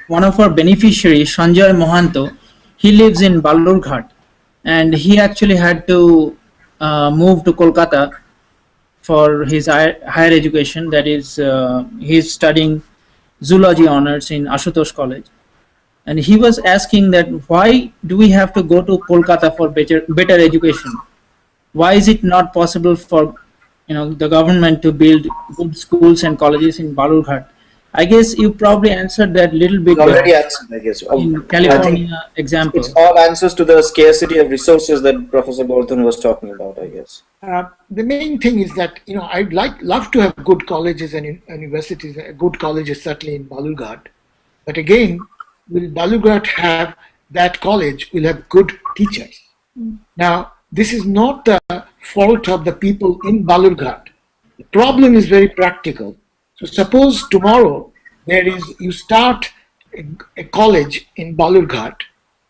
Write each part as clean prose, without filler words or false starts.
one of our beneficiaries, Sanjay Mohanto, he lives in Balurghat, and he actually had to move to Kolkata for his higher education. That is, he's studying zoology honors in Ashutosh College, and he was asking that why do we have to go to Kolkata for better education? Why is it not possible for the government to build good schools and colleges in Balurghat? I guess you probably answered that little bit already answered, I guess. in California example. It's all answers to the scarcity of resources that Professor Bolton was talking about, I guess. The main thing is that I'd love to have good colleges and universities, good colleges certainly in Balurghat, but again, will Balurghat have that college? Will have good teachers. Now, this is not the fault of the people in Balurghat. The problem is very practical. So suppose tomorrow you start a college in Balurghat.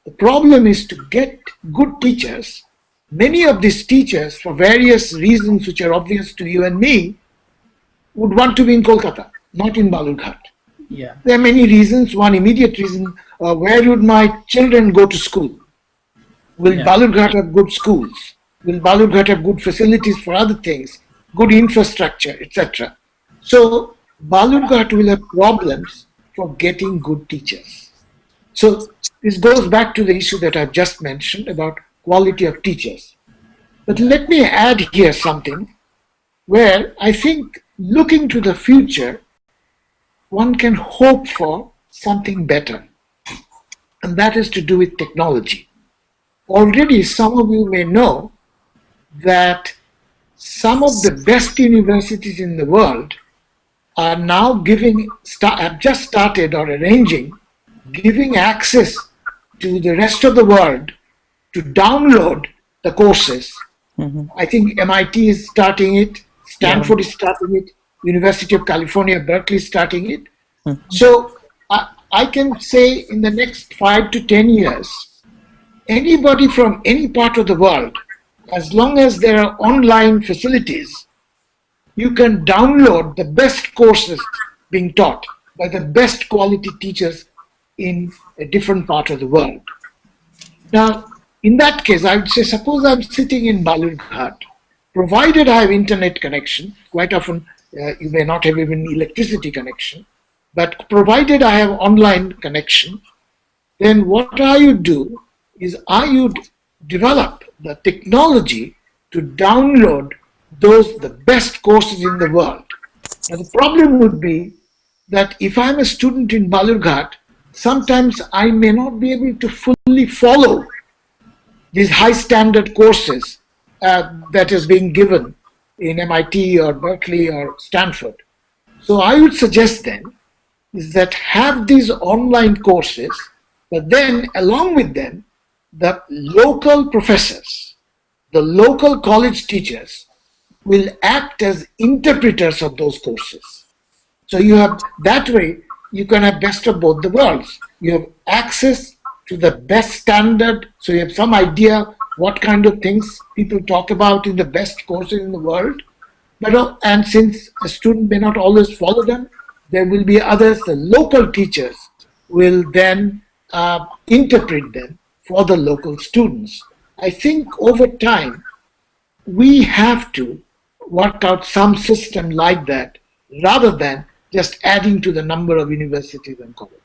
The problem is to get good teachers. Many of these teachers, for various reasons which are obvious to you and me, would want to be in Kolkata, not in Balurghat. Yeah. There are many reasons. One immediate reason, where would my children go to school? Will Balurghat have good schools? Will Balurghat have good facilities for other things, good infrastructure, etc.? So Balurghat will have problems for getting good teachers. So this goes back to the issue that I've just mentioned about quality of teachers. But let me add here something where I think looking to the future, one can hope for something better. And that is to do with technology. Already some of you may know that some of the best universities in the world are now have just started or arranging, giving access to the rest of the world to download the courses. I think MIT is starting it, Stanford is starting it, University of California, Berkeley is starting it. So I can say in the next 5 to 10 years, anybody from any part of the world, as long as there are online facilities, you can download the best courses being taught by the best quality teachers in a different part of the world. Now, in that case, I would say, suppose I'm sitting in Balurghat, provided I have internet connection, quite often you may not have even electricity connection, but provided I have online connection, then what I would do is I would develop the technology to download the best courses in the world. Now the problem would be that if I'm a student in Balurghat, sometimes I may not be able to fully follow these high standard courses that is being given in MIT or Berkeley or Stanford. So I would suggest then is that have these online courses, but then along with them, the local professors, the local college teachers will act as interpreters of those courses. So you have, that way, you can have best of both the worlds. You have access to the best standard, so you have some idea what kind of things people talk about in the best courses in the world. And since a student may not always follow them, there will be others, the local teachers will then interpret them for the local students. I think over time, we have to work out some system like that rather than just adding to the number of universities and colleges.